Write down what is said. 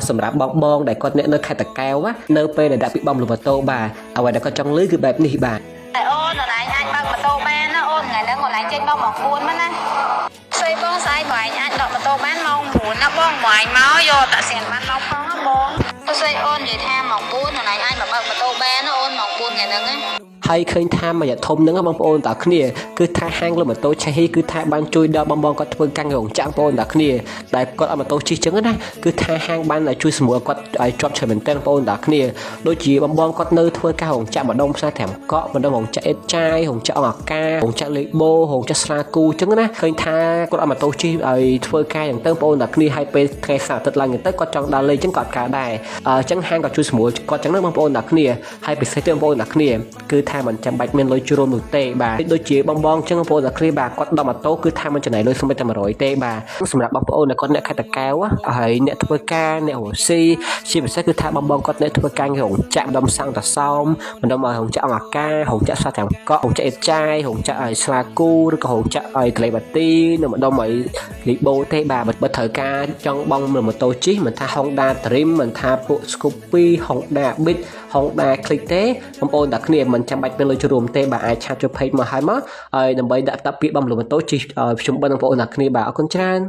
សម្រាប់បងដែលគាត់អ្នកនៅខេត្តតាកែវនៅពេលដែលដាក់ពីបំលម៉ូតូបាទអ្វីដែលគាត់ចង់លឺគឺបែបនេះបាទតែអូនណៃអាចបើកម៉ូតូបានណាអូនថ្ងៃហ្នឹងអូនឯងចេញមកម៉ោង4មកណាស្អីបងស្អីបងឯងអាចដកម៉ូតូបានម៉ោង9ណាបងបងឯងមកយកតាសៀនបានមកផងណាបងស្អីអូននិយាយថាម៉ោង4អូនឯងអាចមកបើកម៉ូតូបានណាអូនម៉ោង4ថ្ងៃហ្នឹងណាហើយឃើញថាមួយរយៈធំហ្នឹងបងប្អូនតាគ្នាគឺថាហាងលម៉ូតូឆេហ៊ីគឺថាបានជួយដល់បងគាត់ធ្វើការរោងចក្របងប្អូនតាគ្នាដែលគាត់ឲ្យម៉ូតូជិះចឹងណាគឺថាហាងបានជួយសម្រួលគាត់ឲ្យជាប់ឆ្លៃមែនទែនបងប្អូនតាគ្នាដូចជាបងគាត់នៅធ្វើការរោងចក្រម្ដងផ្សារត្រាំកក់ម្ដងរោងចក្រអេតចាយរោងចក្រអង្គការរោងចក្រលេបូរោងចក្រស្លាគូចឹងណាឃើញថាគាត់ឲ្យម៉ូតូជិះឲ្យធ្វើការយ៉ាងទៅបងប្អូនតាគ្នាឲ្យពេលថ្ងៃសៅរ៍អាទិត្យឡើងទៅគាត់ចង់ដើរលេងចឹងគាត់ការដែរចឹងហាងក៏ជួយសម្រួលគាត់ចឹងណាបងប្អូនតាគ្នាហើយពិសេសទៀតបងប្អូនតាគ្នាគឺថាមិនចាំបាច់មានលុយជួលនោះទេបាទដូចជាបងចឹងបងប្អូនតាគ្នាបាទគាត់ដល់ម៉ូតូគឺថាមិនចំណាយលុយសូម្បីតែ100ទេបាទសម្រាប់បងប្អូនដែលគាត់អ្នកខេត្តតាកែវហើយអ្នកធ្វើការអ្នករស់ស៊ីជាពិសេសគឺថាបងគាត់អ្នកធ្វើការរោងចក្រម្ដុំសាំងតសោមម្ដុំរោងចក្រអង្គការរោងចក្រសាទាំងកក់រោងចក្រអេតចាយរោងចក្រឲ្យស្លាគូឬក៏រោងចក្រឲ្យកលេបាទីនៅម្ដុំឲ្យលីបូទេបាទបើត្រូវការចង់បងម៉ូតូជិះមិនថា Honda Dream មិនថាពួក Scoopy Honda Beat Honda Click ទេបងប្អូនតាគ្នាមិនចាំបាច់មានលុយជួលទេបាទអាចឆាតចូល page មកហើយដើម្បីដាក់តាពាក្យបំលម៉ូតូជិះខ្ញុំបងប្អូនតាគ្នាបាទអរគុណច្រើន